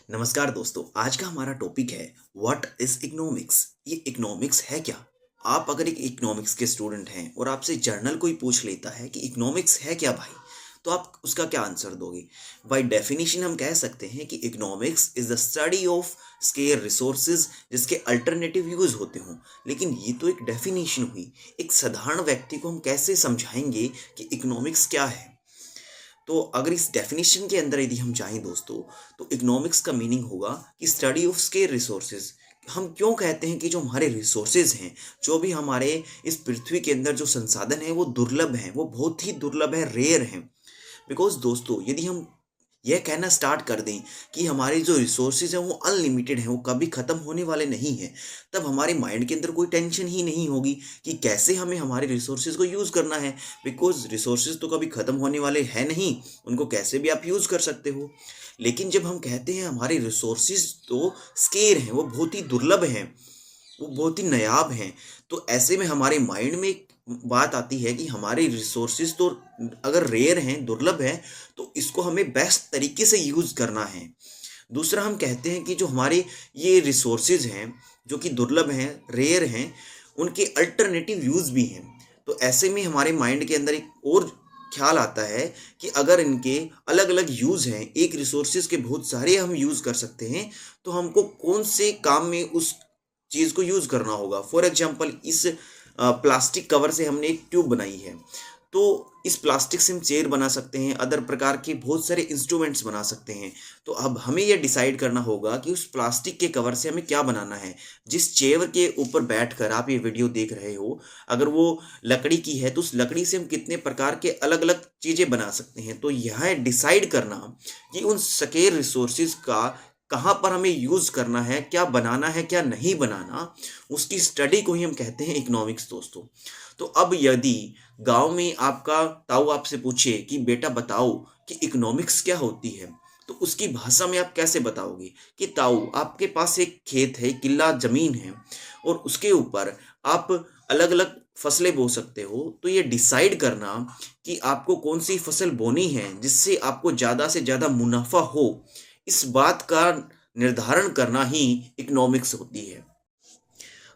नमस्कार दोस्तों। आज का हमारा टॉपिक है व्हाट इज इकोनॉमिक्स। ये इकोनॉमिक्स है क्या। आप अगर एक इकोनॉमिक्स के स्टूडेंट हैं और आपसे जर्नल कोई पूछ लेता है कि इकोनॉमिक्स है क्या भाई, तो आप उसका क्या आंसर दोगे। बाय डेफिनेशन हम कह सकते हैं कि economics is the study of square resources जिसके अल्टरनेटिव यूज होते हों। लेकिन ये तो एक डेफिनेशन हुई। एक साधारण व्यक्ति को हम कैसे समझाएंगे कि इकोनॉमिक्स क्या है। तो अगर इस डेफिनेशन के अंदर यदि हम जाएं दोस्तों, तो इकोनॉमिक्स का मीनिंग होगा कि स्टडी ऑफ स्केर रिसोर्सेज। हम क्यों कहते हैं कि जो हमारे रिसोर्सेज हैं, जो भी हमारे इस पृथ्वी के अंदर जो संसाधन है वो दुर्लभ हैं, वो बहुत ही दुर्लभ है, रेयर हैं। बिकॉज दोस्तों यदि हम यह कहना स्टार्ट कर दें कि हमारे जो रिसोर्सेज हैं वो अनलिमिटेड हैं, वो कभी ख़त्म होने वाले नहीं हैं, तब हमारे माइंड के अंदर कोई टेंशन ही नहीं होगी कि कैसे हमें हमारे रिसोर्सेज को यूज़ करना है। बिकॉज रिसोर्सेज तो कभी ख़त्म होने वाले हैं नहीं, उनको कैसे भी आप यूज़ कर सकते हो। लेकिन जब हम कहते हैं हमारे रिसोर्सेज तो स्केर हैं, वो बहुत ही दुर्लभ हैं, वो बहुत ही नायाब हैं, तो ऐसे में हमारे माइंड में एक बात आती है कि हमारे रिसोर्सेज तो अगर रेयर हैं, दुर्लभ हैं, तो इसको हमें बेस्ट तरीके से यूज़ करना है। दूसरा हम कहते हैं कि जो हमारे ये रिसोर्सेज हैं, जो कि दुर्लभ हैं, रेयर हैं, उनके अल्टरनेटिव यूज़ भी हैं। तो ऐसे में हमारे माइंड के अंदर एक और ख्याल आता है कि अगर इनके अलग अलग यूज़ हैं, एक रिसोर्सेज के बहुत सारे हम यूज़ कर सकते हैं, तो हमको कौन से काम में उस चीज़ को यूज़ करना होगा। फॉर एग्जाम्पल इस प्लास्टिक कवर से हमने एक ट्यूब बनाई है, तो इस प्लास्टिक से हम चेयर बना सकते हैं, अदर प्रकार के बहुत सारे इंस्ट्रूमेंट्स बना सकते हैं। तो अब हमें यह डिसाइड करना होगा कि उस प्लास्टिक के कवर से हमें क्या बनाना है। जिस चेयर के ऊपर बैठकर आप ये वीडियो देख रहे हो, अगर वो लकड़ी की है तो उस लकड़ी से हम कितने प्रकार के अलग अलग चीज़ें बना सकते हैं। तो यह डिसाइड करना कि उन स्केर रिसोर्सेज का कहाँ पर हमें यूज़ करना है, क्या बनाना है, क्या नहीं बनाना, उसकी स्टडी को ही हम कहते हैं इकोनॉमिक्स दोस्तों। तो अब यदि गांव में आपका ताऊ आपसे पूछे कि बेटा बताओ कि इकोनॉमिक्स क्या होती है, तो उसकी भाषा में आप कैसे बताओगे कि ताऊ आपके पास एक खेत है, किला जमीन है, और उसके ऊपर आप अलग अलग फसलें बो सकते हो। तो ये डिसाइड करना कि आपको कौन सी फसल बोनी है जिससे आपको ज़्यादा से ज़्यादा मुनाफा हो, इस बात का निर्धारण करना ही इकोनॉमिक्स होती है।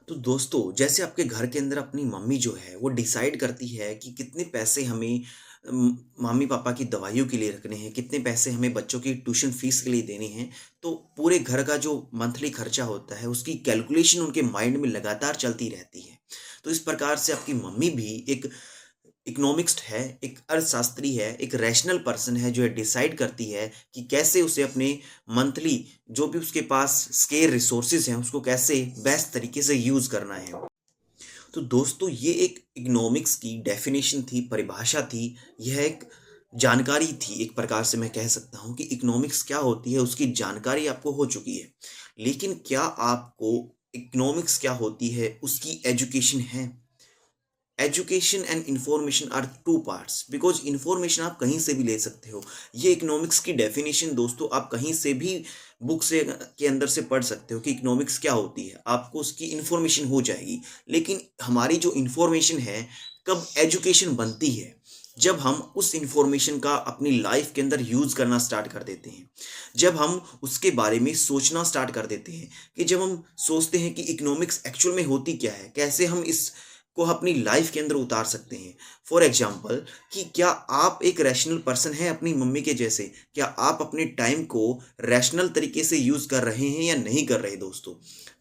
तो दोस्तों जैसे आपके घर के अंदर अपनी मम्मी जो है वो डिसाइड करती है कि कितने पैसे हमें मम्मी पापा की दवाइयों के लिए रखने हैं, कितने पैसे हमें बच्चों की ट्यूशन फीस के लिए देने हैं, तो पूरे घर का जो मंथली खर्चा होता है उसकी कैलकुलेशन उनके माइंड में लगातार चलती रहती है। तो इस प्रकार से आपकी मम्मी भी एक इकोनॉमिस्ट है, एक अर्थशास्त्री है, एक रैशनल पर्सन है जो डिसाइड करती है कि कैसे उसे अपने मंथली जो भी उसके पास स्केर रिसोर्सेज हैं उसको कैसे बेस्ट तरीके से यूज़ करना है। तो दोस्तों ये एक इकोनॉमिक्स की डेफिनेशन थी, परिभाषा थी, यह एक जानकारी थी। एक प्रकार से मैं कह सकता हूँ कि इकोनॉमिक्स क्या होती है उसकी जानकारी आपको हो चुकी है। लेकिन क्या आपको इकोनॉमिक्स क्या होती है उसकी एजुकेशन है। Education and information are two parts, because information आप कहीं से भी ले सकते हो। ये इकोनॉमिक्स की डेफिनेशन दोस्तों आप कहीं से भी बुक से के अंदर से पढ़ सकते हो कि इकोनॉमिक्स क्या होती है, आपको उसकी इंफॉर्मेशन हो जाएगी। लेकिन हमारी जो इंफॉर्मेशन है, कब एजुकेशन बनती है, जब हम उस इंफॉर्मेशन का अपनी लाइफ के अंदर यूज़ करना स्टार्ट कर देते हैं, जब हम उसके बारे में सोचना स्टार्ट कर देते हैं, कि जब हम सोचते हैं कि इकोनॉमिक्स एक्चुअल में होती क्या है, कैसे हम इस को अपनी लाइफ के अंदर उतार सकते हैं। फॉर एग्जाम्पल कि क्या आप एक रैशनल पर्सन हैं अपनी मम्मी के जैसे, क्या आप अपने टाइम को रैशनल तरीके से यूज़ कर रहे हैं या नहीं कर रहे दोस्तों।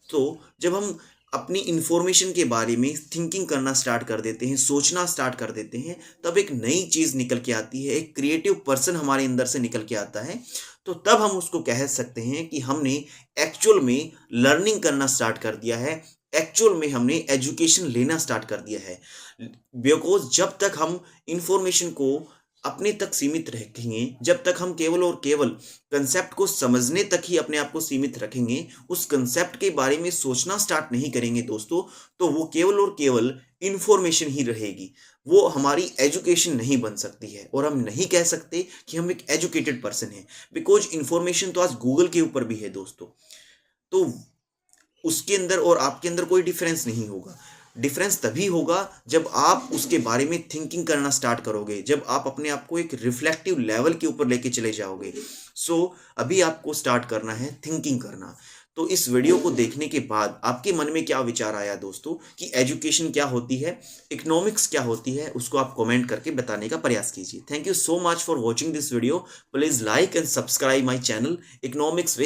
तो जब हम अपनी इंफॉर्मेशन के बारे में थिंकिंग करना स्टार्ट कर देते हैं, सोचना स्टार्ट कर देते हैं, तब एक नई चीज़ निकल के आती है, एक क्रिएटिव पर्सन हमारे अंदर से निकल के आता है। तो तब हम उसको कह सकते हैं कि हमने एक्चुअल में लर्निंग करना स्टार्ट कर दिया है, एक्चुअल में हमने एजुकेशन लेना स्टार्ट कर दिया है। बिकॉज जब तक हम इंफॉर्मेशन को अपने तक सीमित रखेंगे, जब तक हम केवल और केवल कंसेप्ट को समझने तक ही अपने आप को सीमित रखेंगे, उस कंसेप्ट के बारे में सोचना स्टार्ट नहीं करेंगे दोस्तों, तो वो केवल और केवल इंफॉर्मेशन ही रहेगी, वो हमारी एजुकेशन नहीं बन सकती है। और हम नहीं कह सकते कि हम एक एजुकेटेड पर्सन हैं, बिकॉज इंफॉर्मेशन तो आज गूगल के ऊपर भी है दोस्तों। तो उसके अंदर और आपके अंदर कोई डिफरेंस नहीं होगा। डिफरेंस तभी होगा जब आप उसके बारे में थिंकिंग करना स्टार्ट करोगे, जब आप अपने आप को एक रिफ्लेक्टिव लेवल के ऊपर लेके चले जाओगे। सो अभी आपको स्टार्ट करना है थिंकिंग करना। तो इस वीडियो को देखने के बाद आपके मन में क्या विचार आया दोस्तों कि एजुकेशन क्या होती है, इकोनॉमिक्स क्या होती है, उसको आप कमेंट करके बताने का प्रयास कीजिए। Thank you so much for watching this video. Please like and subscribe my channel economics